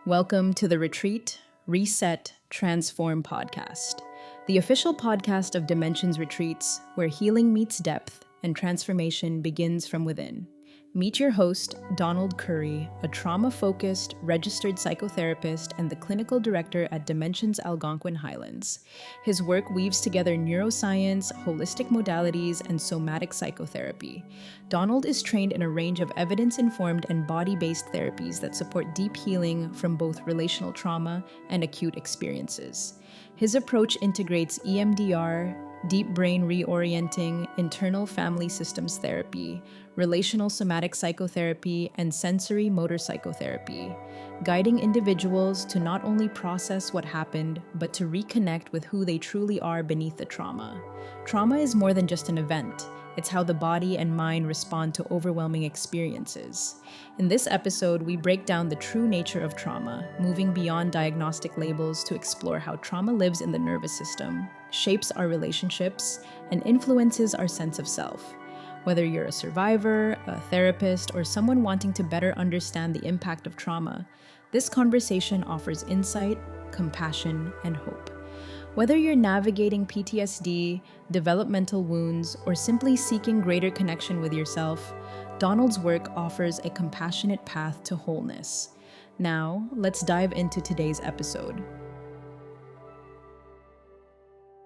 Welcome to the Retreat, Reset, Transform podcast, the official podcast of Dimensions Retreats, where healing meets depth and transformation begins from within. Meet your host, Donald Currie, a trauma-focused, registered psychotherapist and the clinical director at Dimensions Algonquin Highlands. His work weaves together neuroscience, holistic modalities, and somatic psychotherapy. Donald is trained in a range of evidence-informed and body-based therapies that support deep healing from both relational trauma and acute experiences. His approach integrates EMDR, deep brain reorienting, internal family systems therapy, relational somatic psychotherapy, and sensory motor psychotherapy, guiding individuals to not only process what happened, but to reconnect with who they truly are beneath the trauma. Trauma is more than just an event. It's how the body and mind respond to overwhelming experiences. In this episode, we break down the true nature of trauma, moving beyond diagnostic labels to explore how trauma lives in the nervous system, shapes our relationships, and influences our sense of self. Whether you're a survivor, a therapist, or someone wanting to better understand the impact of trauma, this conversation offers insight, compassion, and hope. Whether you're navigating PTSD, developmental wounds, or simply seeking greater connection with yourself, Donald's work offers a compassionate path to wholeness. Now, let's dive into today's episode.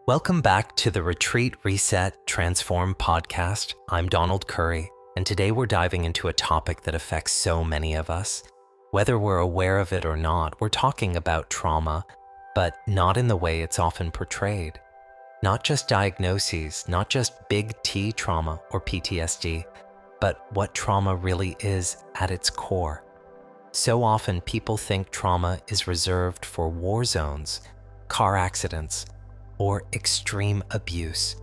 Welcome back to the Retreat, Reset, Transform podcast. I'm Donald Currie, and today we're diving into a topic that affects so many of us. Whether we're aware of it or not, we're talking about trauma, but not in the way it's often portrayed. Not just diagnoses, not just big T trauma or PTSD, but what trauma really is at its core. So often people think trauma is reserved for war zones, car accidents, or extreme abuse.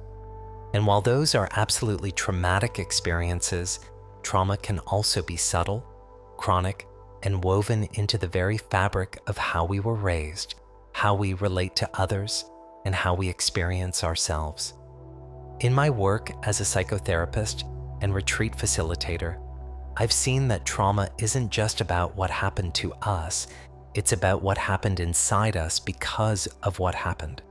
And while those are absolutely traumatic experiences, trauma can also be subtle, chronic, and woven into the very fabric of how we were raised, how we relate to others, and how we experience ourselves. In my work as a psychotherapist and retreat facilitator, I've seen that trauma isn't just about what happened to us, it's about what happened inside us because of what happened.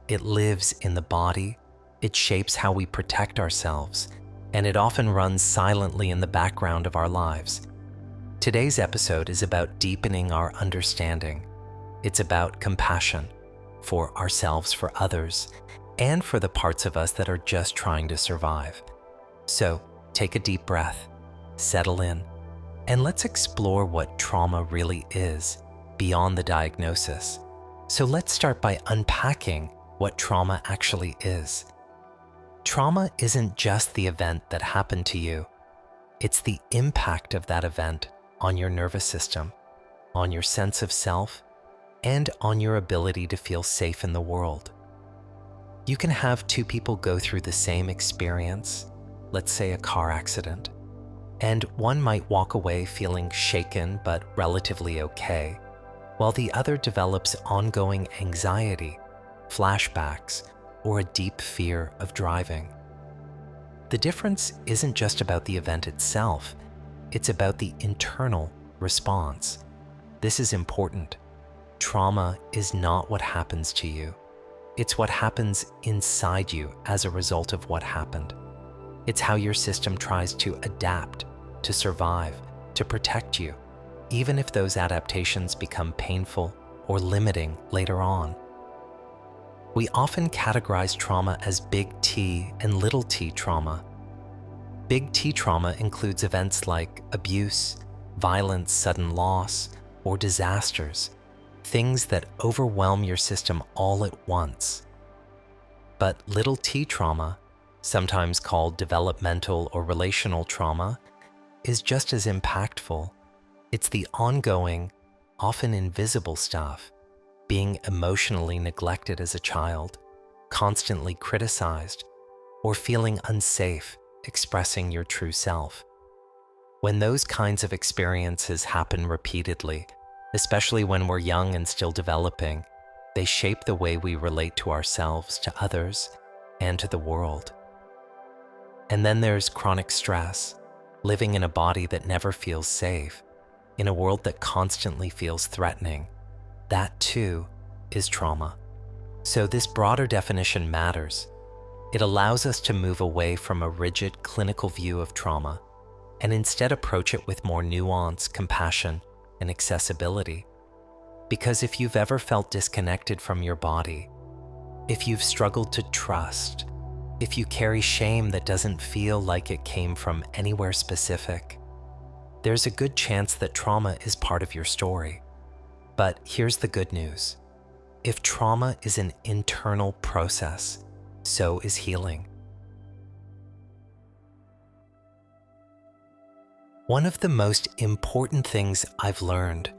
It lives in the body, it shapes how we protect ourselves, and it often runs silently in the background of our lives. Today's episode is about deepening our understanding. It's about compassion for ourselves, for others, and for the parts of us that are just trying to survive. So take a deep breath, settle in, and let's explore what trauma really is beyond the diagnosis. So let's start by unpacking what trauma actually is. Trauma isn't just the event that happened to you. It's the impact of that event on your nervous system, on your sense of self, and on your ability to feel safe in the world. You can have two people go through the same experience, let's say a car accident, and one might walk away feeling shaken but relatively okay, while the other develops ongoing anxiety, flashbacks, or a deep fear of driving. The difference isn't just about the event itself, it's about the internal response. This is important. Trauma is not what happens to you. It's what happens inside you as a result of what happened. It's how your system tries to adapt, to survive, to protect you, even if those adaptations become painful or limiting later on. We often categorize trauma as big T and little t trauma. Big T trauma includes events like abuse, violence, sudden loss, or disasters, things that overwhelm your system all at once. But little t trauma, sometimes called developmental or relational trauma, is just as impactful. It's the ongoing, often invisible stuff, being emotionally neglected as a child, constantly criticized, or feeling unsafe expressing your true self. When those kinds of experiences happen repeatedly, especially when we're young and still developing, they shape the way we relate to ourselves, to others, and to the world. And then there's chronic stress, living in a body that never feels safe, in a world that constantly feels threatening. That too is trauma. So this broader definition matters. It allows us to move away from a rigid clinical view of trauma and instead approach it with more nuance, compassion, and accessibility. Because if you've ever felt disconnected from your body, if you've struggled to trust, if you carry shame that doesn't feel like it came from anywhere specific, there's a good chance that trauma is part of your story. But here's the good news. If trauma is an internal process, so is healing. One of the most important things I've learned,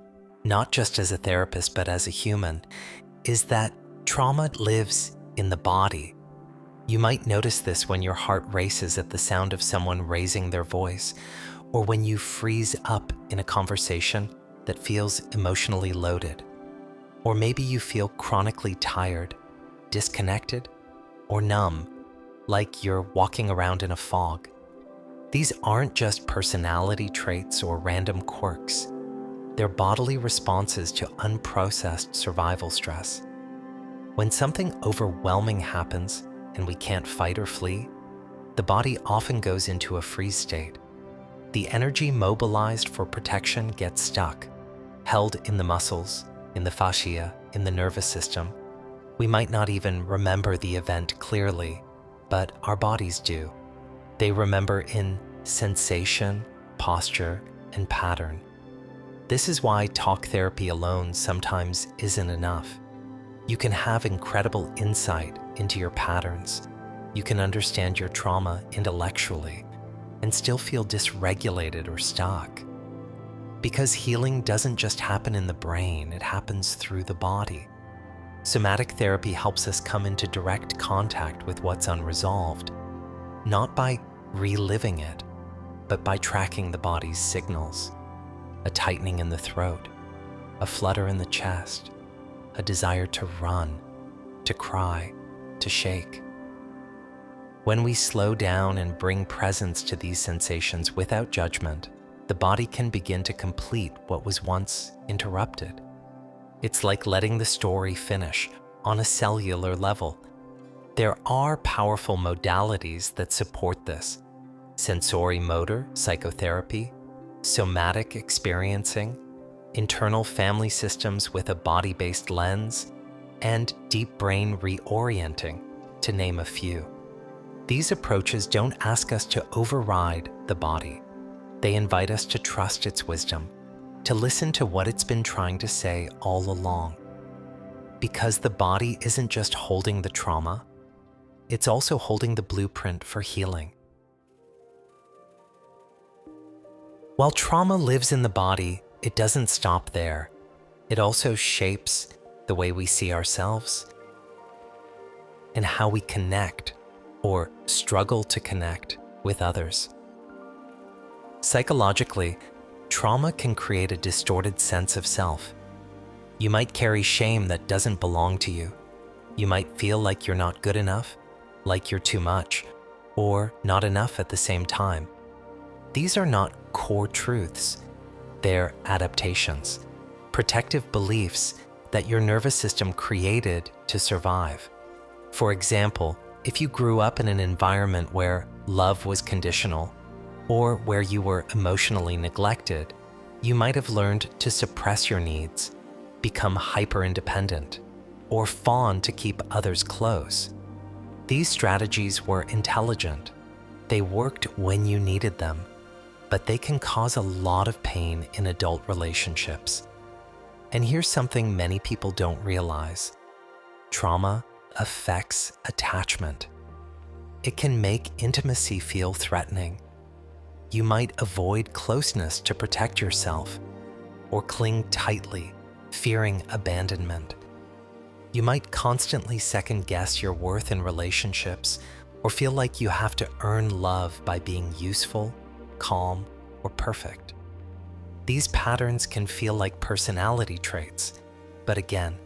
not just as a therapist but as a human, is that trauma lives in the body. You might notice this when your heart races at the sound of someone raising their voice, or when you freeze up in a conversation that feels emotionally loaded. Or maybe you feel chronically tired, disconnected, or numb, like you're walking around in a fog. These aren't just personality traits or random quirks. They're bodily responses to unprocessed survival stress. When something overwhelming happens and we can't fight or flee, the body often goes into a freeze state. The energy mobilized for protection gets stuck, held in the muscles, in the fascia, in the nervous system. We might not even remember the event clearly, but our bodies do. They remember in sensation, posture, and pattern. This is why talk therapy alone sometimes isn't enough. You can have incredible insight into your patterns. You can understand your trauma intellectually and still feel dysregulated or stuck. Because healing doesn't just happen in the brain, it happens through the body. Somatic therapy helps us come into direct contact with what's unresolved, not by reliving it, but by tracking the body's signals. A tightening in the throat, a flutter in the chest, a desire to run, to cry, to shake. When we slow down and bring presence to these sensations without judgment, the body can begin to complete what was once interrupted. It's like letting the story finish on a cellular level. There are powerful modalities that support this: sensory-motor psychotherapy, somatic experiencing, internal family systems with a body-based lens, and deep brain reorienting, to name a few. These approaches don't ask us to override the body. They invite us to trust its wisdom, to listen to what it's been trying to say all along. Because the body isn't just holding the trauma, it's also holding the blueprint for healing. While trauma lives in the body, it doesn't stop there. It also shapes the way we see ourselves and how we connect or struggle to connect with others. Psychologically, trauma can create a distorted sense of self. You might carry shame that doesn't belong to you. You might feel like you're not good enough, like you're too much, or not enough at the same time. These are not core truths. They're adaptations, protective beliefs that your nervous system created to survive. For example, if you grew up in an environment where love was conditional, or where you were emotionally neglected, you might have learned to suppress your needs, become hyper-independent, or fawn to keep others close. These strategies were intelligent. They worked when you needed them, but they can cause a lot of pain in adult relationships. And here's something many people don't realize. Trauma affects attachment. It can make intimacy feel threatening. You might avoid closeness to protect yourself, or cling tightly, fearing abandonment. You might constantly second-guess your worth in relationships, or feel like you have to earn love by being useful, calm, or perfect. These patterns can feel like personality traits, but again,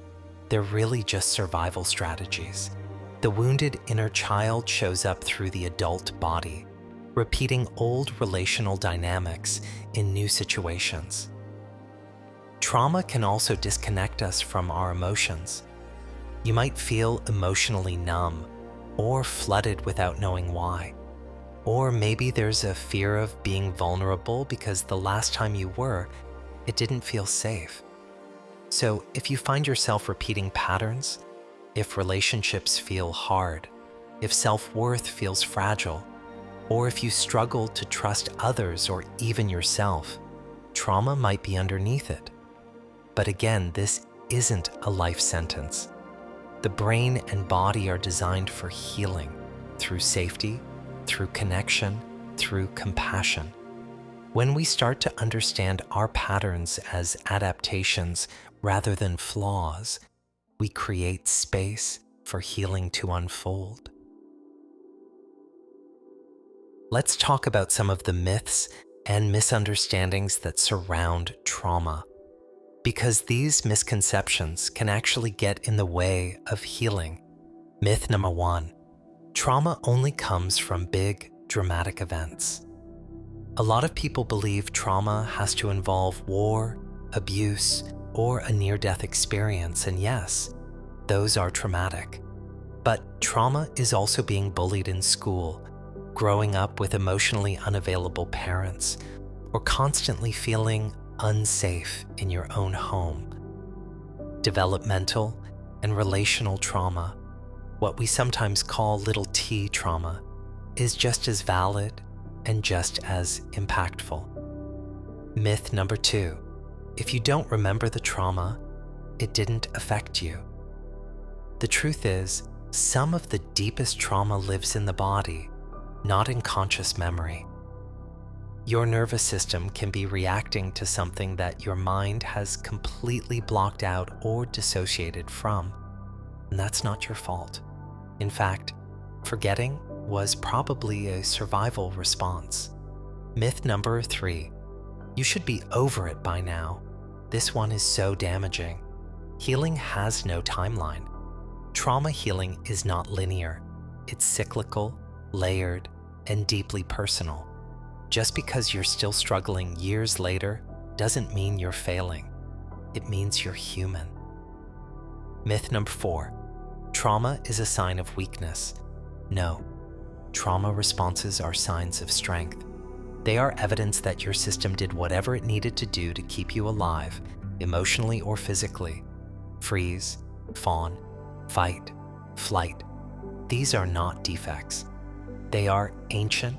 they're really just survival strategies. The wounded inner child shows up through the adult body. repeating old relational dynamics in new situations. Trauma can also disconnect us from our emotions. You might feel emotionally numb or flooded without knowing why. Or maybe there's a fear of being vulnerable because the last time you were, it didn't feel safe. So if you find yourself repeating patterns, if relationships feel hard, if self-worth feels fragile, or if you struggle to trust others or even yourself, trauma might be underneath it. But again, this isn't a life sentence. The brain and body are designed for healing through safety, through connection, through compassion. When we start to understand our patterns as adaptations rather than flaws, we create space for healing to unfold. Let's talk about some of the myths and misunderstandings that surround trauma, because these misconceptions can actually get in the way of healing. Myth number 1, trauma only comes from big, dramatic events. A lot of people believe trauma has to involve war, abuse, or a near-death experience, and yes, those are traumatic. But trauma is also being bullied in school, growing up with emotionally unavailable parents, or constantly feeling unsafe in your own home. Developmental and relational trauma, what we sometimes call little t trauma, is just as valid and just as impactful. Myth number 2, if you don't remember the trauma, it didn't affect you. The truth is, some of the deepest trauma lives in the body, not in conscious memory. Your nervous system can be reacting to something that your mind has completely blocked out or dissociated from, and that's not your fault. In fact, forgetting was probably a survival response. Myth number 3, you should be over it by now. This one is so damaging. Healing has no timeline. Trauma healing is not linear. It's cyclical, layered, and deeply personal. Just because you're still struggling years later doesn't mean you're failing. It means you're human. Myth number 4, trauma is a sign of weakness. No, trauma responses are signs of strength. They are evidence that your system did whatever it needed to do to keep you alive, emotionally or physically. Freeze, fawn, fight, flight. These are not defects. They are ancient,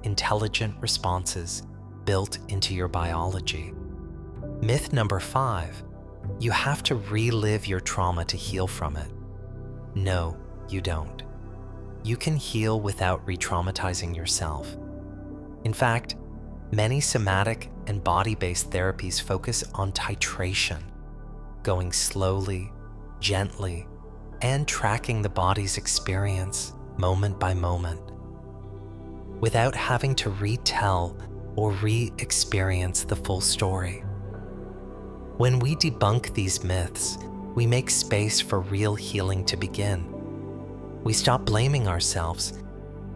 intelligent responses built into your biology. Myth number 5, you have to relive your trauma to heal from it. No, you don't. You can heal without re-traumatizing yourself. In fact, many somatic and body-based therapies focus on titration, going slowly, gently, and tracking the body's experience moment by moment, without having to retell or re-experience the full story. When we debunk these myths, we make space for real healing to begin. We stop blaming ourselves,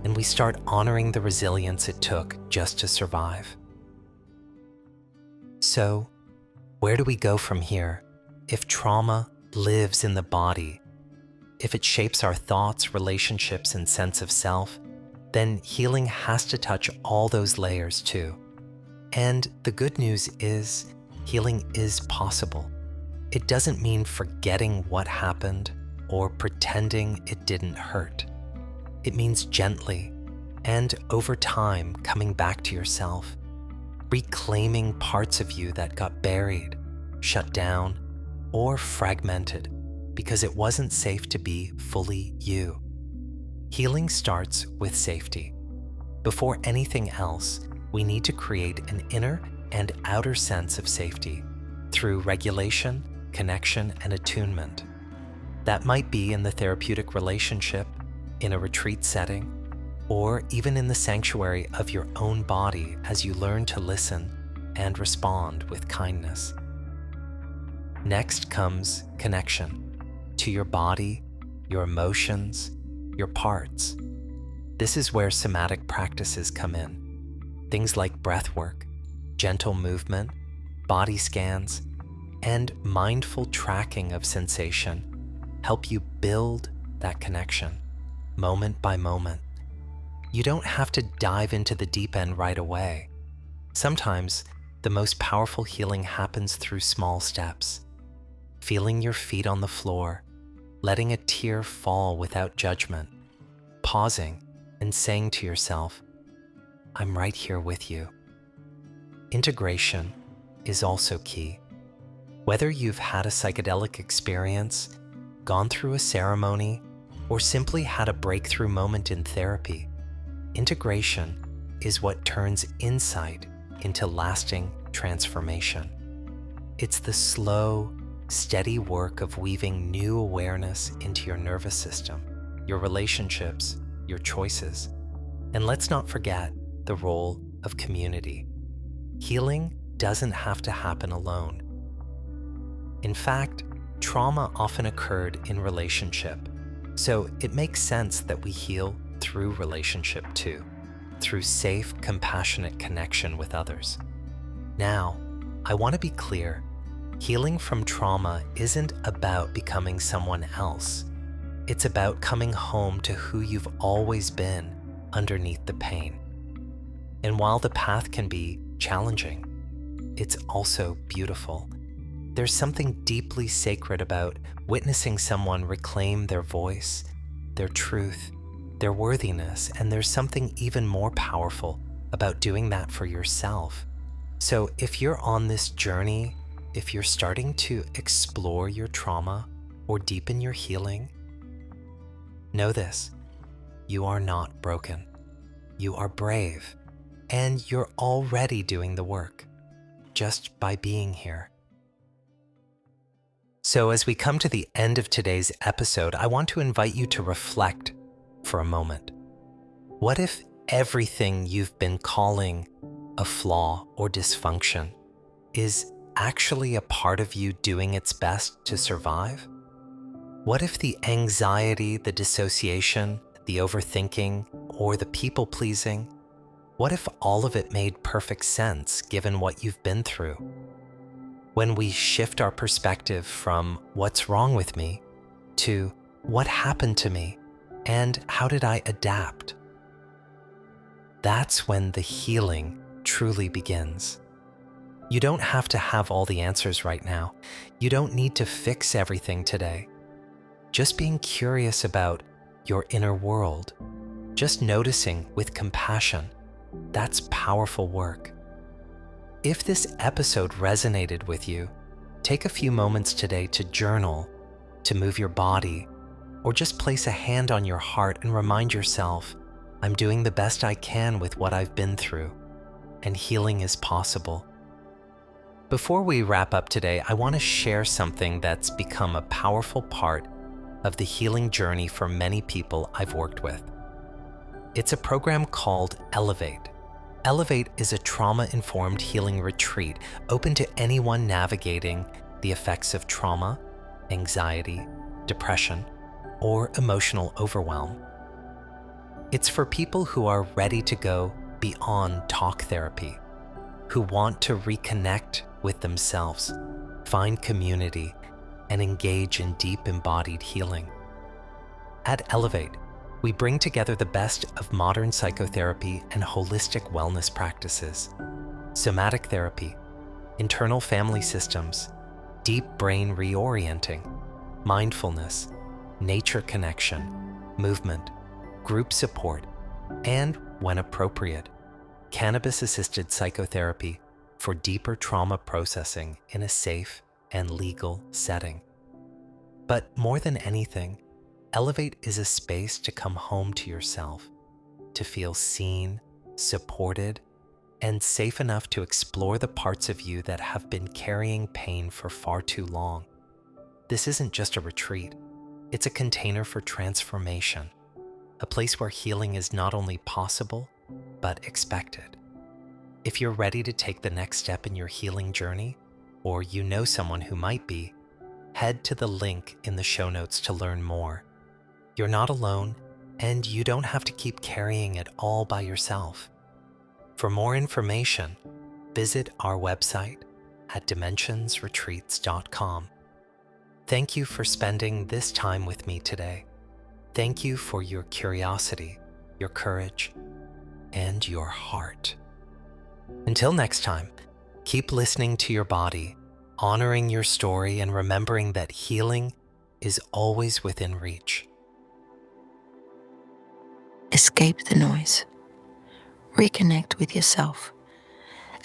and we start honoring the resilience it took just to survive. So, where do we go from here? If trauma lives in the body, if it shapes our thoughts, relationships, and sense of self, then healing has to touch all those layers too. And the good news is, healing is possible. It doesn't mean forgetting what happened or pretending it didn't hurt. It means gently and over time coming back to yourself, reclaiming parts of you that got buried, shut down, or fragmented because it wasn't safe to be fully you. Healing starts with safety. Before anything else, we need to create an inner and outer sense of safety through regulation, connection, and attunement. That might be in the therapeutic relationship, in a retreat setting, or even in the sanctuary of your own body as you learn to listen and respond with kindness. Next comes connection to your body, your emotions, your parts. This is where somatic practices come in. Things like breath work, gentle movement, body scans, and mindful tracking of sensation help you build that connection, moment by moment. You don't have to dive into the deep end right away. Sometimes, the most powerful healing happens through small steps. Feeling your feet on the floor, letting a tear fall without judgment, pausing and saying to yourself, "I'm right here with you." Integration is also key. Whether you've had a psychedelic experience, gone through a ceremony, or simply had a breakthrough moment in therapy, integration is what turns insight into lasting transformation. It's the slow, steady work of weaving new awareness into your nervous system, your relationships, your choices. And let's not forget the role of community. Healing doesn't have to happen alone. In fact, trauma often occurred in relationship, so it makes sense that we heal through relationship too, through safe, compassionate connection with others. Now, I want to be clear, healing from trauma isn't about becoming someone else. It's about coming home to who you've always been underneath the pain. And while the path can be challenging, it's also beautiful. There's something deeply sacred about witnessing someone reclaim their voice, their truth, their worthiness, and there's something even more powerful about doing that for yourself. So if you're on this journey, if you're starting to explore your trauma or deepen your healing, know this: you are not broken. You are brave, and you're already doing the work just by being here. So as we come to the end of today's episode, I want to invite you to reflect for a moment. What if everything you've been calling a flaw or dysfunction is actually a part of you doing its best to survive? What if the anxiety, the dissociation, the overthinking, or the people-pleasing, what if all of it made perfect sense given what you've been through? When we shift our perspective from what's wrong with me to what happened to me and how did I adapt? That's when the healing truly begins. You don't have to have all the answers right now. You don't need to fix everything today. Just being curious about your inner world, just noticing with compassion, that's powerful work. If this episode resonated with you, take a few moments today to journal, to move your body, or just place a hand on your heart and remind yourself, I'm doing the best I can with what I've been through, and healing is possible. Before we wrap up today, I want to share something that's become a powerful part of the healing journey for many people I've worked with. It's a program called Elevate. Elevate is a trauma-informed healing retreat open to anyone navigating the effects of trauma, anxiety, depression, or emotional overwhelm. It's for people who are ready to go beyond talk therapy, who want to reconnect with themselves, find community, and engage in deep embodied healing. At Elevate, we bring together the best of modern psychotherapy and holistic wellness practices, somatic therapy, internal family systems, deep brain reorienting, mindfulness, nature connection, movement, group support, and, when appropriate, cannabis-assisted psychotherapy for deeper trauma processing in a safe and legal setting. But more than anything, Elevate is a space to come home to yourself, to feel seen, supported, and safe enough to explore the parts of you that have been carrying pain for far too long. This isn't just a retreat, it's a container for transformation, a place where healing is not only possible, but expected. If you're ready to take the next step in your healing journey, or you know someone who might be, head to the link in the show notes to learn more. You're not alone, and you don't have to keep carrying it all by yourself. For more information, visit our website at dimensionsretreats.com. Thank you for spending this time with me today. Thank you for your curiosity, your courage, and your heart. Until next time, keep listening to your body, honoring your story, and remembering that healing is always within reach. Escape the noise. Reconnect with yourself.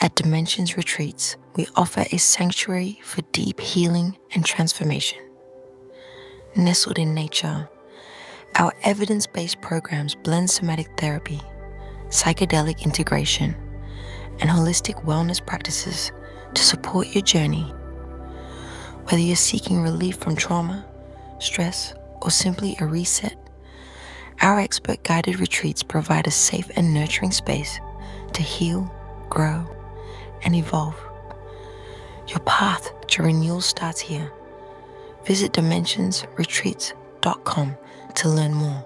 At Dimensions Retreats, we offer a sanctuary for deep healing and transformation. Nestled in nature, our evidence-based programs blend somatic therapy, psychedelic integration, and holistic wellness practices to support your journey. Whether you're seeking relief from trauma, stress, or simply a reset, our expert-guided retreats provide a safe and nurturing space to heal, grow, and evolve. Your path to renewal starts here. Visit dimensionsretreats.com to learn more.